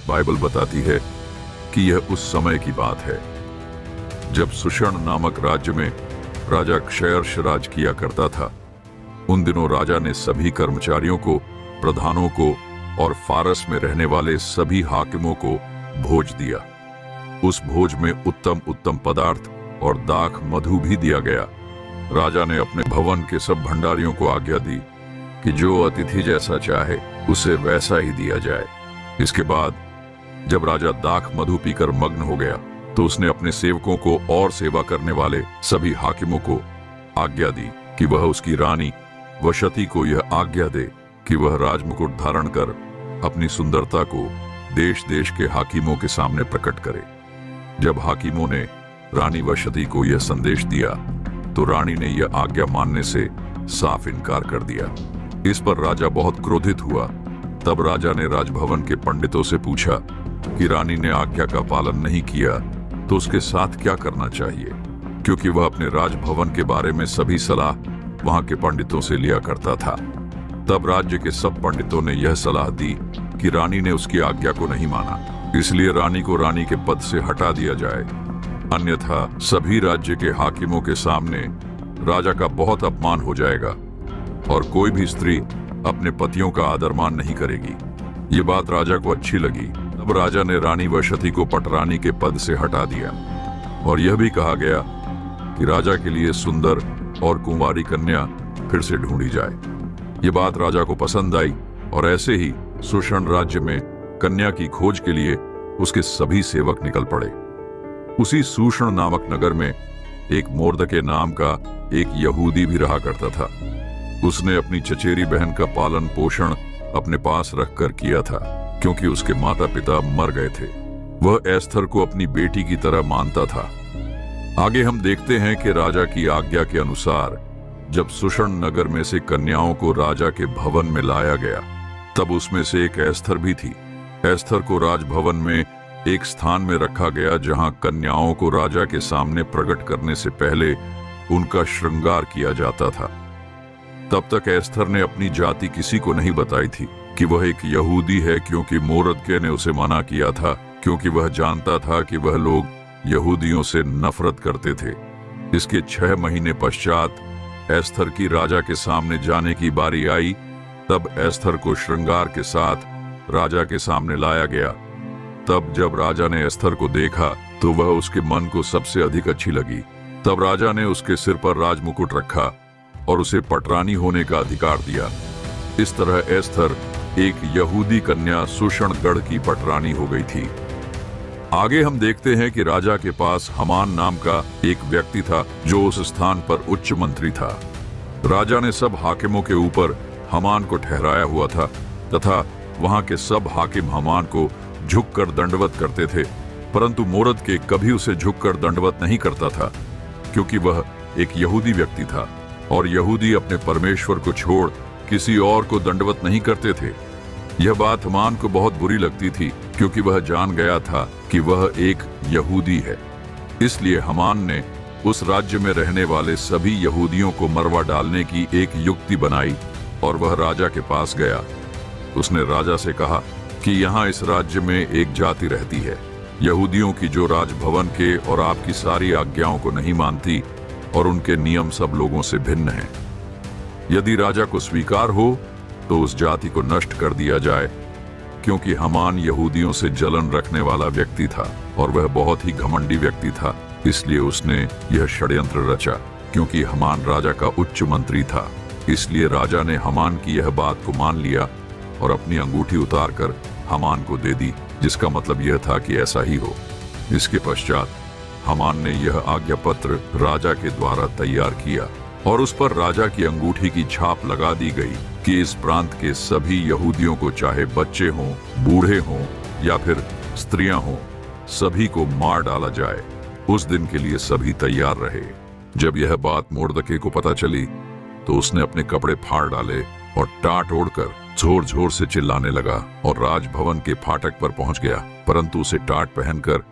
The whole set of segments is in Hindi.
बाइबल बताती है कि यह उस समय की बात है जब सुषण नामक राज्य में राजा क्षयर्ष राज किया करता था। उन दिनों राजा ने सभी कर्मचारियों को, प्रधानों को और फारस में रहने वाले सभी हाकिमों को भोज दिया। उस भोज में उत्तम उत्तम पदार्थ और दाख मधु भी दिया गया। राजा ने अपने भवन के सब भंडारियों को आज्ञा दी कि जो अतिथि जैसा चाहे उसे वैसा ही दिया जाए। इसके बाद जब राजा दाख मधु पीकर मग्न हो गया तो उसने अपने सेवकों को और सेवा करने वाले सभी हाकिमों को आज्ञा दी कि वह उसकी रानी वशती को यह आज्ञा दे कि वह राजमुकुट धारण कर अपनी सुंदरता को देश देश के हाकिमों के सामने प्रकट करे। जब हाकिमों ने रानी वशती को यह संदेश दिया तो रानी ने यह आज्ञा मानने से साफ इनकार कर दिया। इस पर राजा बहुत क्रोधित हुआ। तब राजा ने राजभवन के पंडितों से पूछा कि रानी ने आज्ञा का पालन नहीं किया तो उसके साथ क्या करना चाहिए, क्योंकि वह अपने राजभवन के बारे में सभी सलाह वहां के पंडितों से लिया करता था। तब राज्य के सब पंडितों ने यह सलाह दी कि रानी ने उसकी आज्ञा को नहीं माना, इसलिए रानी को रानी के पद से हटा दिया जाए, अन्यथा सभी राज्य के हाकिमों के सामने राजा का बहुत अपमान हो जाएगा और कोई भी स्त्री अपने पतियों का आदर मान नहीं करेगी। ये बात राजा को अच्छी लगी। तब राजा ने रानी वशती को पटरानी के पद से हटा दिया और यह भी कहा गया कि राजा के लिए सुंदर और कुंवारी कन्या फिर से ढूंढी जाए। ये बात राजा को पसंद आई और ऐसे ही सुषण राज्य में कन्या की खोज के लिए उसके सभी सेवक निकल पड़े। उसी सुषण नामक नगर में एक मोर्दके नाम का एक यहूदी भी रहा करता था। उसने अपनी चचेरी बहन का पालन पोषण अपने पास रखकर किया था, क्योंकि उसके माता पिता मर गए थे। वह एस्थर को अपनी बेटी की तरह मानता था। आगे हम देखते हैं कि राजा की आज्ञा के अनुसार जब सुषण नगर में से कन्याओं को राजा के भवन में लाया गया तब उसमें से एक एस्थर भी थी। एस्थर को राजभवन में एक स्थान में रखा गया जहां कन्याओं को राजा के सामने प्रकट करने से पहले उनका श्रृंगार किया जाता था। तब तक एस्थर ने अपनी जाति किसी को नहीं बताई थी कि वह एक यहूदी है, क्योंकि मोर्दके ने उसे मना किया था, क्योंकि वह जानता था कि वह लोग यहूदियों से नफरत करते थे। इसके 6 महीने पश्चात एस्थर की राजा के सामने जाने की बारी आई। तब एस्थर को श्रृंगार के साथ राजा के सामने लाया गया। तब जब राजा ने एस्थर को देखा तो वह उसके मन को सबसे अधिक अच्छी लगी। तब राजा ने उसके सिर पर राजमुकुट रखा और उसे पटरानी होने का अधिकार दिया। इस तरह एस्थर एक यहूदी कन्या सुषणगढ़ की पटरानी हो गई थी। आगे हम देखते हैं कि राजा के पास हमान नाम का एक व्यक्ति था जो उस स्थान पर उच्च मंत्री था। राजा ने सब हाकिमों के ऊपर हमान को ठहराया हुआ था तथा वहां के सब हाकिम हमान को झुककर दंडवत करते थे, परंतु मोर्दके कभी उसे झुककर दंडवत नहीं करता था, क्योंकि वह एक यहूदी व्यक्ति था और यहूदी अपने परमेश्वर को छोड़ किसी और को दंडवत नहीं करते थे। यह बात हमान को बहुत बुरी लगती थी, क्योंकि वह जान गया था कि वह एक यहूदी है। इसलिए हमान ने उस राज्य में रहने वाले सभी यहूदियों को मरवा डालने की एक युक्ति बनाई और वह राजा के पास गया। उसने राजा से कहा कि यहाँ इस राज्य में एक जाति रहती है, यहूदियों की, जो राजभवन के और आपकी सारी आज्ञाओं को नहीं मानती और उनके नियम सब लोगों से भिन्न हैं। यदि राजा को स्वीकार हो तो उस जाति को नष्ट कर दिया जाए, क्योंकि हमान यहूदियों से जलन रखने वाला व्यक्ति था और वह बहुत ही घमंडी व्यक्ति था। इसलिए उसने यह षड्यंत्र रचा। क्योंकि हमान राजा का उच्च मंत्री था, इसलिए राजा ने हमान की यह बात को मान लिया और अपनी अंगूठी उतारकर हमान को दे दी, जिसका मतलब यह था कि ऐसा ही हो। इसके पश्चात हमान ने यह आज्ञा पत्र राजा के द्वारा तैयार किया और उस पर राजा की अंगूठी की छाप लगा दी गई कि इस प्रांत के सभी यहूदियों को, चाहे बच्चे हों, बूढ़े हों या फिर स्त्रियां हों, सभी को मार डाला जाए। उस दिन के लिए सभी तैयार रहे। जब यह बात मोर्दके को पता चली तो उसने अपने कपड़े फाड़ डाले और टाट ओढ़कर जोर जोर से चिल्लाने लगा और राजभवन के फाटक पर पहुंच गया, परंतु उसे टाट पहनकर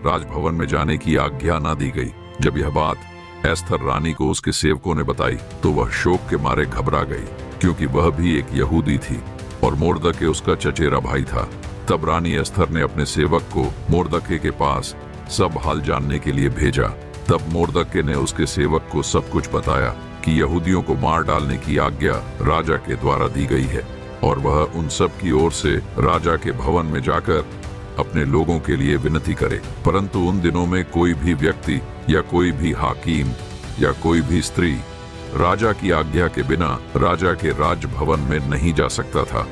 राजभवन में जाने की आज्ञा न दी गई। जब यह बात एस्थर रानी को उसके सेवकों ने बताई तो वह शोक के मारे घबरा गई, क्योंकि वह भी एक यहूदी थी और मोर्दके उसका चचेरा भाई था। तब रानी एस्थर ने अपने सेवक को मोर्दके के पास सब हाल जानने के लिए भेजा। तब मोर्दके ने उसके सेवक को सब कुछ बताया कि यहूदियों को मार डालने की आज्ञा राजा के द्वारा दी गई है और वह उन सब की ओर से राजा के भवन में जाकर अपने लोगों के लिए विनती करे। परंतु उन दिनों में कोई भी व्यक्ति या कोई भी हाकिम या कोई भी स्त्री राजा की आज्ञा के बिना राजा के राजभवन में नहीं जा सकता था,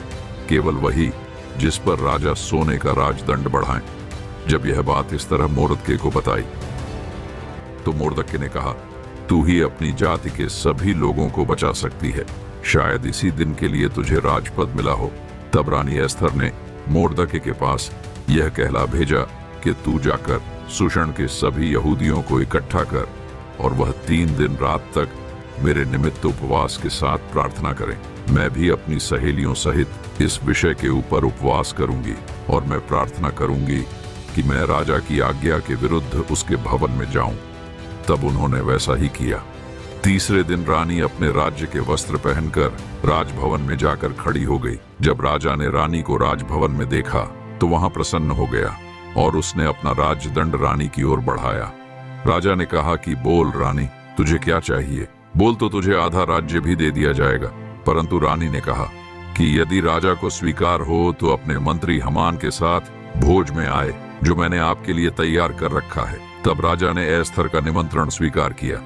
केवल वही जिस पर राजा सोने का राजदंड बढ़ाए। जब यह बात इस तरह मोर्दके को बताई तो मोर्दके ने कहा, तू ही अपनी जाति के सभी लोगों को बचा सकती है, शायद इसी दिन के लिए तुझे राजपद मिला हो। तब रानी एस्थर ने मोर्दके के पास यह कहला भेजा कि तू जाकर सुषण के सभी यहूदियों को इकट्ठा कर और वह 3 दिन रात तक मेरे निमित्त उपवास के साथ प्रार्थना करें। मैं भी अपनी सहेलियों सहित इस विषय के ऊपर उपवास करूंगी और मैं प्रार्थना करूंगी कि मैं राजा की आज्ञा के विरुद्ध उसके भवन में जाऊं। तब उन्होंने वैसा ही किया। तीसरे दिन रानी अपने राज्य के वस्त्र पहनकर राजभवन में जाकर खड़ी हो गई। जब राजा ने रानी को राजभवन में देखा तो वहां प्रसन्न हो गया और उसने अपना राजदंड रानी की ओर बढ़ाया। राजा ने कहा कि बोल रानी, तुझे क्या चाहिए? बोल तो तुझे आधा राज्य भी दे दिया जाएगा। परंतु रानी ने कहा कि यदि राजा को स्वीकार हो तो अपने मंत्री हमान के साथ भोज में आए, जो मैंने आपके लिए तैयार कर रखा है। तब राजा ने एस्थर का निमंत्रण स्वीकार किया।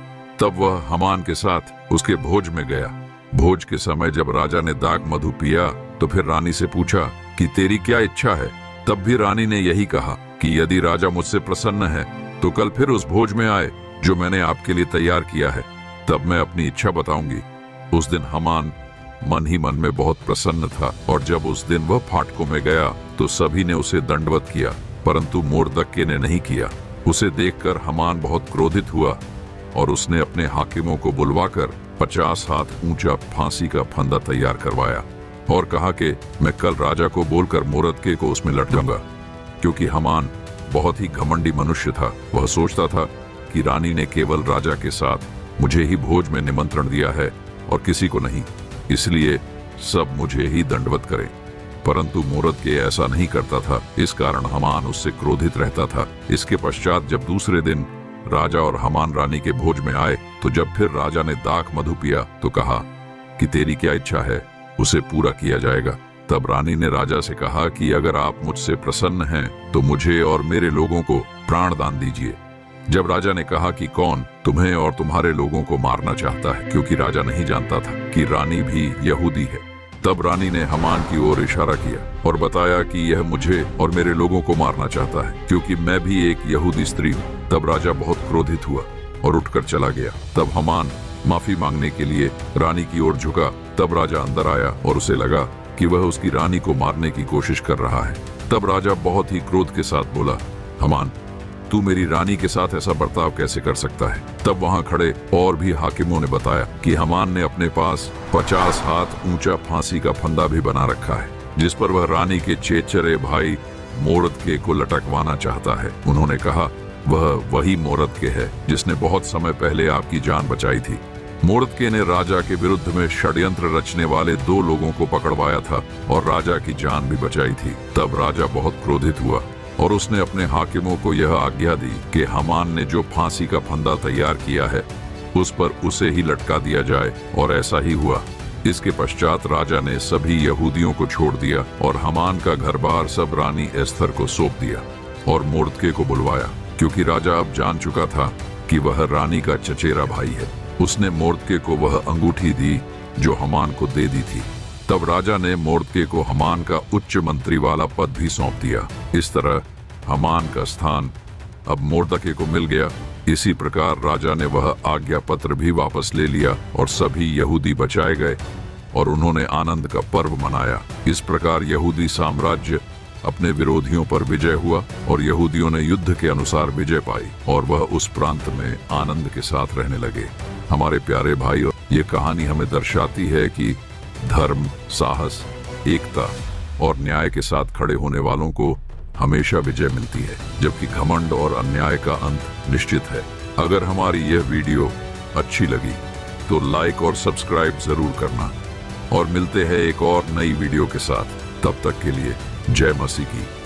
तब वह हमान के साथ उसके भोज में गया। भोज के समय जब राजा ने दाख मधु पिया तो फिर रानी से पूछा कि तेरी क्या इच्छा है? तब भी रानी ने यही कहा कि यदि राजा मुझसे प्रसन्न है तो कल फिर उस भोज में आए जो मैंने आपके लिए तैयार किया है, तब मैं अपनी इच्छा बताऊंगी। उस दिन हमान मन ही मन में बहुत प्रसन्न था और जब उस दिन वह फाटकों में गया तो सभी ने उसे दंडवत किया, परंतु मोर्दके ने नहीं किया। उसे देखकर हमान बहुत क्रोधित हुआ और उसने अपने हाकिमों को बुलवाकर 50 हाथ ऊंचा फांसी का फंदा तैयार करवाया और कहा कि मैं कल राजा को बोलकर मोर्दके को उसमें लटकाऊंगा। क्योंकि हमान बहुत ही घमंडी मनुष्य था, वह सोचता था कि रानी ने केवल राजा के साथ मुझे ही भोज में निमंत्रण दिया है और किसी को नहीं, इसलिए सब मुझे ही दंडवत करें। परंतु मोर्दके ऐसा नहीं करता था, इस कारण हमान उससे क्रोधित रहता था। इसके पश्चात जब दूसरे दिन राजा और हमान रानी के भोज में आए तो जब फिर राजा ने दाख मधु पिया तो कहा कि तेरी क्या इच्छा है, उसे पूरा किया जाएगा। तब रानी ने राजा से कहा कि अगर आप मुझसे प्रसन्न हैं तो मुझे और मेरे लोगों को प्राण दान दीजिए। जब राजा ने कहा कि कौन तुम्हें और तुम्हारे लोगों को मारना चाहता है, क्योंकि राजा नहीं जानता था कि रानी भी यहूदी है, तब रानी ने हमान की ओर इशारा किया और बताया कि यह मुझे और मेरे लोगों को मारना चाहता है, क्योंकि मैं भी एक यहूदी स्त्री हूँ। तब राजा बहुत क्रोधित हुआ और उठकर चला गया। तब हमान माफी मांगने के लिए रानी की ओर झुका। तब राजा अंदर आया और उसे लगा कि वह उसकी रानी को मारने की कोशिश कर रहा है। तब राजा बहुत ही क्रोध के साथ बोला, हमान, तू मेरी रानी के साथ ऐसा बर्ताव कैसे कर सकता है? तब वहां खड़े और भी हाकिमों ने बताया कि हमान ने अपने पास 50 हाथ ऊंचा फांसी का फंदा भी बना रखा है, जिस पर वह रानी के चेचरे भाई मोर्दके को लटकवाना चाहता है। उन्होंने कहा, वह वही मोर्दके है जिसने बहुत समय पहले आपकी जान बचाई थी। मोर्दके ने राजा के विरुद्ध में षड्यंत्र रचने वाले 2 लोगों को पकड़वाया था और राजा की जान भी बचाई थी। तब राजा बहुत क्रोधित हुआ और उसने अपने हाकिमों को यह आज्ञा दी कि हमान ने जो फांसी का फंदा तैयार किया है उस पर उसे ही लटका दिया जाए, और ऐसा ही हुआ। इसके पश्चात राजा ने सभी यहूदियों को छोड़ दिया और हमान का घर बार सब रानी एस्थर को सौंप दिया और मोर्दके को बुलवाया, क्योंकि राजा अब जान चुका था कि वह रानी का चचेरा भाई है। उसने मोर्दके को वह अंगूठी दी जो हमान को दे दी थी। तब राजा ने मोर्दके को हमान का उच्च मंत्री वाला पद भी सौंप दिया। इस तरह हमान का स्थान अब मोर्दके को मिल गया। इसी प्रकार राजा ने वह आज्ञा पत्र भी वापस ले लिया और सभी यहूदी बचाए गए और उन्होंने आनंद का पर्व मनाया। इस प्रकार यहूदी साम्राज्य अपने विरोधियों पर विजय हुआ और यहूदियों ने युद्ध के अनुसार विजय पाई और वह उस प्रांत में आनंद के साथ रहने लगे। हमारे प्यारे भाई, ये कहानी हमें दर्शाती है कि धर्म, साहस, एकता और न्याय के साथ खड़े होने वालों को हमेशा विजय मिलती है, जबकि घमंड और अन्याय का अंत निश्चित है। अगर हमारी यह वीडियो अच्छी लगी तो लाइक और सब्सक्राइब जरूर करना और मिलते हैं एक और नई वीडियो के साथ। तब तक के लिए जय मसीह की।